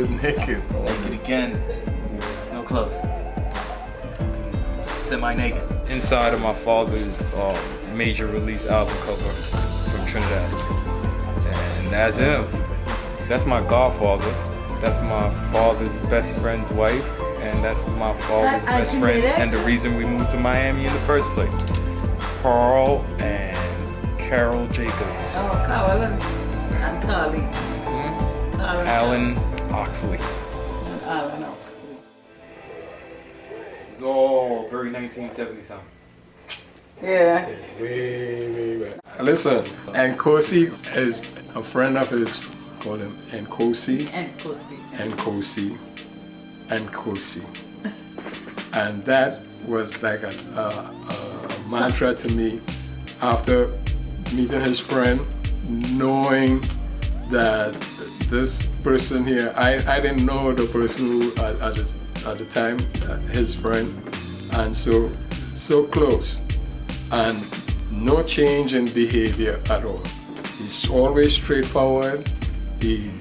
Naked. Naked again. There's no clothes. Semi-naked. Inside of my father's major release album cover from Trinidad. And that's him. That's my godfather. That's my father's best friend's wife. And that's my father's best friend. And the reason we moved to Miami in the first place. Carl and Carol Jacobs. Oh, Carol and Carly. Alan Oxley. Alan Oxley. It was all very 1970 something. Yeah. Way back. Listen, NKOSI is a friend of his, call him NKOSI. NKOSI. And that was like a mantra to me after meeting his friend, knowing that this person here, I didn't know the person who at the time, his friend, and so close, and no change in behavior at all. He's always straightforward. He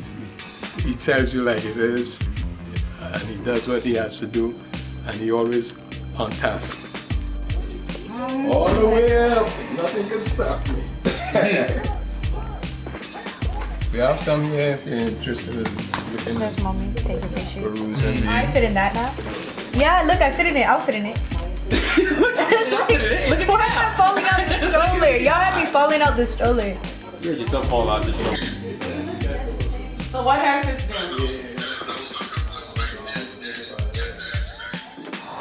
tells you like it is, and he does what he has to do, and he always on task. All the way up, nothing can stop me. We have some here if you're interested in looking There's mommy, take a picture. perusing these. I fit in that now. Yeah, look, I fit in it. I'll fit in it. Look at why I'm falling out the stroller. Y'all have me falling out the stroller. You heard yourself fall out the show. So what else is there?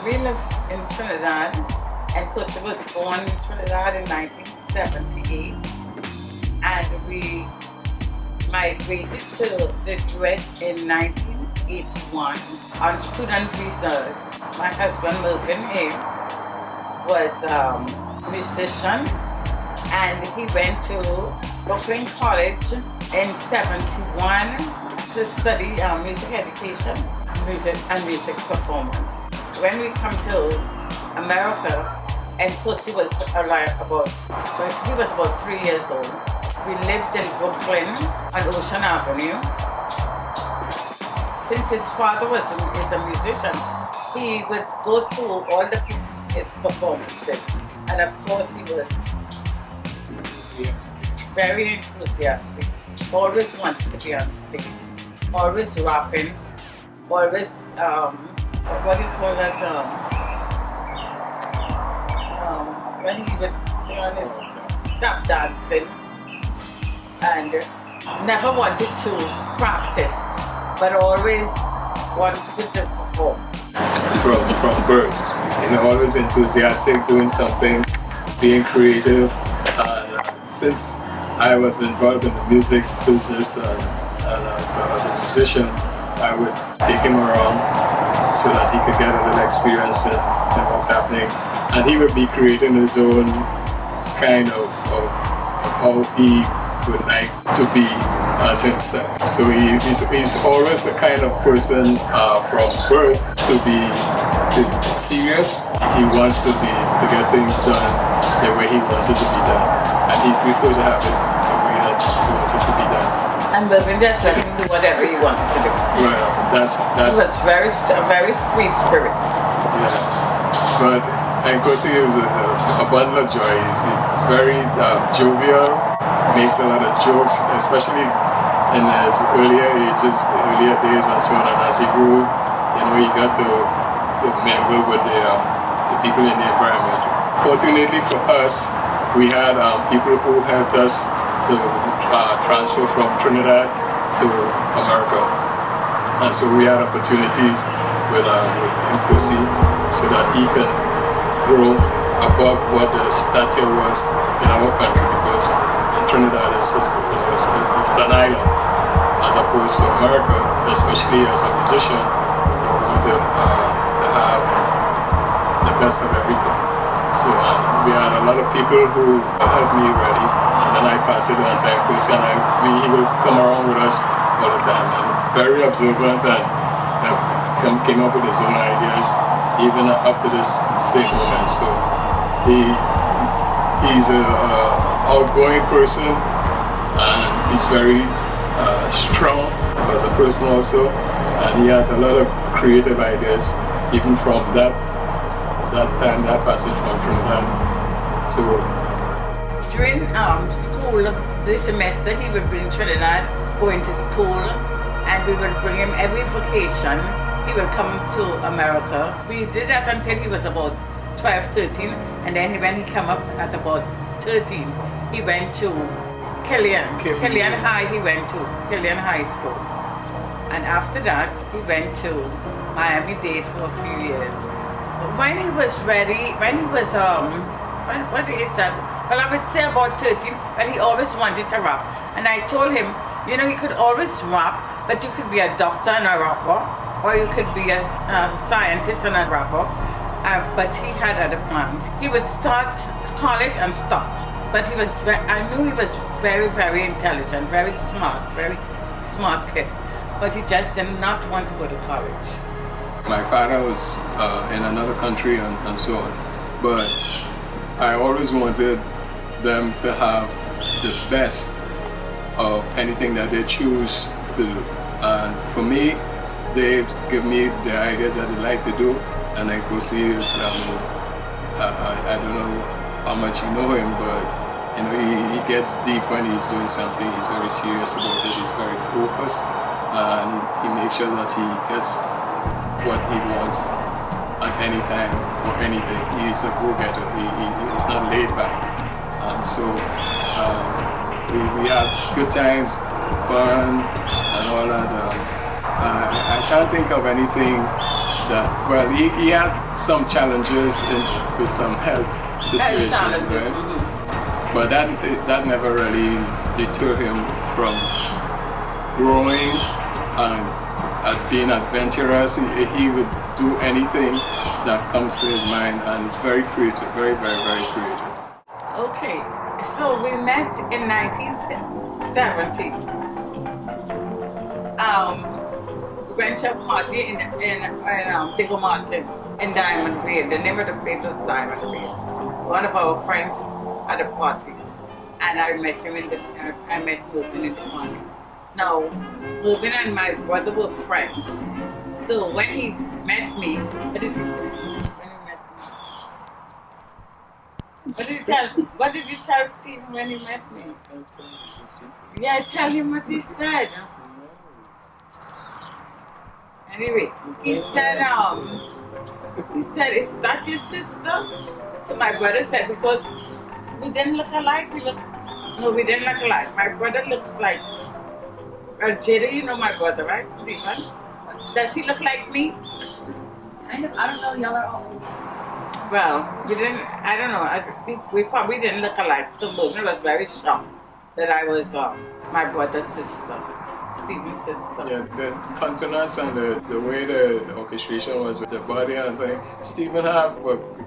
We live in Trinidad, and Costa was born in Trinidad in 1978, and we migrated to the US in 1981 on student visas. My husband Melvin here was a musician, and he went to Brooklyn College in 71 to study music education, music performance. When we come to America, and Costa was he was about 3 years old. We lived in Brooklyn on Ocean Avenue. Since his father is a musician, he would go to all his performances. And of course he was very enthusiastic. Always wanted to be on stage. Always rapping. Always, what do you call that? When he would do on his tap dancing. And never wanted to practice, but always wanted to perform. From birth, always enthusiastic, doing something, being creative. Since I was involved in the music business and as a musician, I would take him around so that he could get a little experience in what's happening, and he would be creating his own kind of how he would like to be as himself. So he's always the kind of person from birth to be serious. He wants to get things done the way he wants it to be done, and he prefers to have it the way that he wants it to be done. And Melvin just let him do whatever he wanted to do. Well, that's He was a very free spirit. Yeah, but NKOSI is a bundle of joy. He's very jovial. Makes a lot of jokes, especially in his earlier days and so on. And as he grew, he got to mingle with the people in the environment. Fortunately for us, we had people who helped us to transfer from Trinidad to America. And so we had opportunities with NKOSI so that he could grow above what the stature was in our country, because Trinidad is an island, as opposed to America, especially as a musician. You want to have the best of everything. So we had a lot of people who helped me already, and then I pass it on to NKOSI, and he will come around with us all the time, and very observant, and came up with his own ideas, even up to this same moment. So he's a outgoing person, and he's very strong as a person also, And he has a lot of creative ideas, even from that time, that passage from Trinidad to During school, this semester, he would bring Trinidad going to school, and we would bring him every vacation. He would come to America. We did that until he was about 12, 13, and then when he came up at about 13, he went to Killian High. He went to Killian High School, and after that, he went to Miami-Dade for a few years. When he was ready, when he was what age that? Well, I would say about 13, but he always wanted to rap. And I told him, you know, you could always rap, but you could be a doctor and a rapper, or you could be a scientist and a rapper. But he had other plans. He would start college and stop. But he was, I knew he was very, very intelligent, very smart kid. But he just did not want to go to college. my father was in another country and so on. But I always wanted them to have the best of anything that they choose to do. And for me, they give me the ideas that they like to do. And NKOSI is, I don't know how much you know him, but you know, he gets deep when he's doing something. He's very serious about it. He's very focused, and he makes sure that he gets what he wants at any time for anything. He's a go-getter. He's not laid back, and so we have good times, fun, and all that. I can't think of anything that. Well, he had some challenges with some health situations, right? But that never really deterred him from growing and being adventurous. He would do anything that comes to his mind, and he's very creative, very, very, very creative. Okay, so we met in 1970. We went to a party in Diego Martin in Diamond Vale. The name of the place was Diamond Vale. One of our friends at a party, and I met him I met Mervyn in the party. Now, Mervyn and my brother were friends. So when he met me, what did you say? When he met me? What did you tell Stephen when he met me? Yeah, tell him what he said. Anyway, he said, is that your sister? So my brother said, because we didn't look alike, we didn't look alike. My brother looks like, Jada, you know my brother, right, Stephen? Does he look like me? Kind of, I don't know, y'all are all old. Well, we didn't, I don't know, I think we probably didn't look alike. So Mervyn was very shocked that I was my brother's sister, Stephen's sister. Yeah, the countenance and the way the orchestration was with the body and thing. Stephen had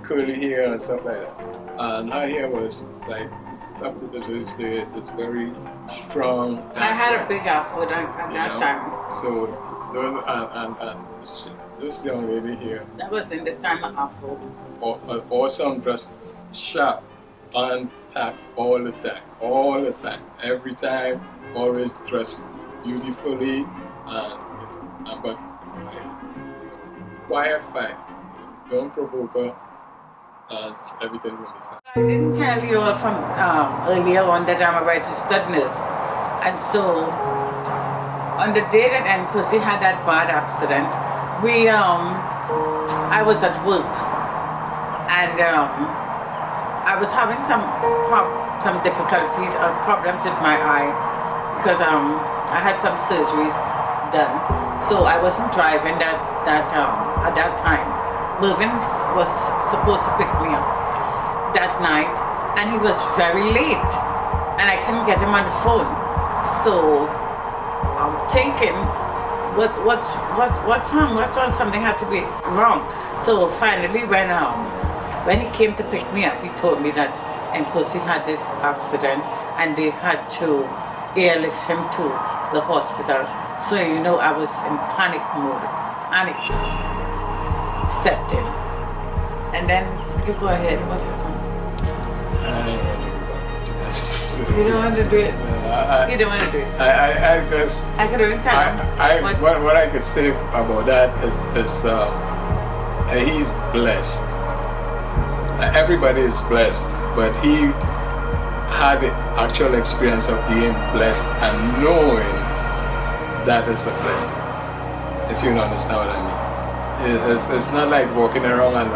curly hair and stuff like that. And her hair was like, it's up to this day, it's very strong. I had a big afro at that time. So, those, and this young lady here. That was in the time of afros. Awesome, dress, sharp, on tack, all the time, every time, always dressed beautifully, but quiet, fine. Don't provoke her, and everything's gonna be fine. I didn't tell you from earlier on that I'm a registered nurse, and so on the day that NKOSI had that bad accident, I was at work, and I was having some difficulties or problems with my eye because I had some surgeries done, so I wasn't driving at that time. Mervyn was supposed to pick me up that night, and he was very late, and I couldn't get him on the phone. So I'm thinking, what's wrong? What's wrong? Something had to be wrong. So finally, when he came to pick me up, he told me that NKOSI had this accident, and they had to airlift him to the hospital. So you know, I was in panic mode. Panic stepped in, and then you go ahead. What happened? You don't want to do it. I, You don't want to do it. I just I could only tell him. what I could say about that is he's blessed. Everybody is blessed, but he had the actual experience of being blessed and knowing that it's a blessing. If you understand what I mean. It's not like walking around and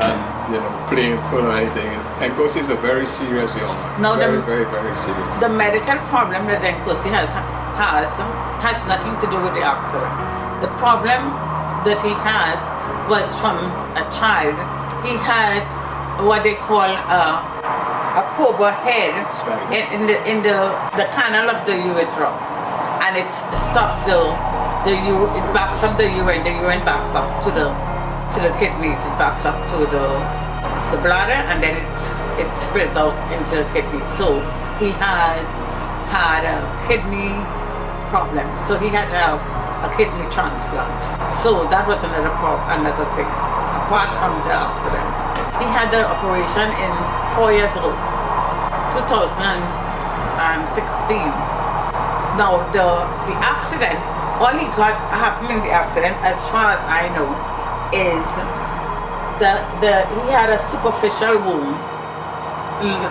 playing full or anything. NKOSI is a very serious young man. No, very serious. The medical problem that NKOSI has nothing to do with the accident. The problem that he has was from a child. He has what they call a cobra head in the canal of the urethra, and it's stopped it backs up the urine backs up to the kidneys, it backs up to the bladder, and then it spreads out into the kidneys. So he has had a kidney problem, so he had to have a kidney transplant. So that was another thing, apart from the accident. He had the operation in 4 years old, 2016. Now the accident, all he got happened in the accident, as far as I know, is he had a superficial wound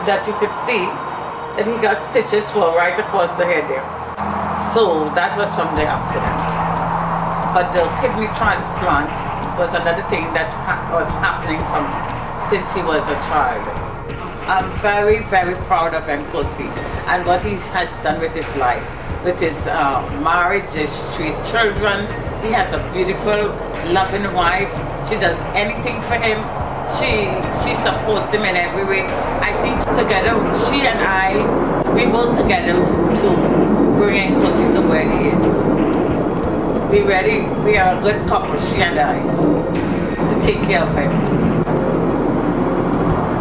that you could see that he got stitches for right across the head there. So that was from the accident. But the kidney transplant was another thing that was happening since he was a child. I'm very, very proud of NKOSI and what he has done with his life, with his marriage, his 3 children. He has a beautiful, loving wife. She does anything for him. She supports him in every way. I think together, she and I, we work together to bring NKOSI to where he is. We are a good couple, she and I, to take care of him.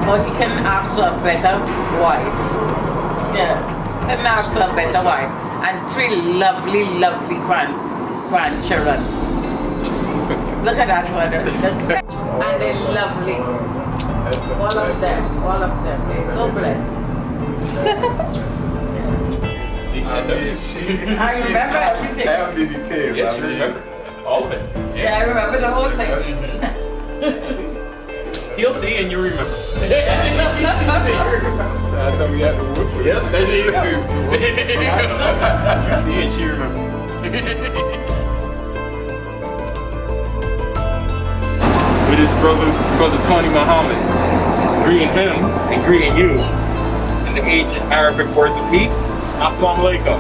But he can ask for a better wife. Yeah, can ask for a better wife. And 3 lovely, lovely grandchildren. Look at that one. And they're lovely. All of them. They're so blessed. See, I remember everything. I have the details. Yes, you remember all of it. Yeah, I remember the whole thing. He'll see and you remember. That's how we have to work with. Yep, that's it. You see and she remembers. With his brother Tony Muhammad, greeting him and greeting you in the ancient Arabic words of peace. Assalamu alaikum.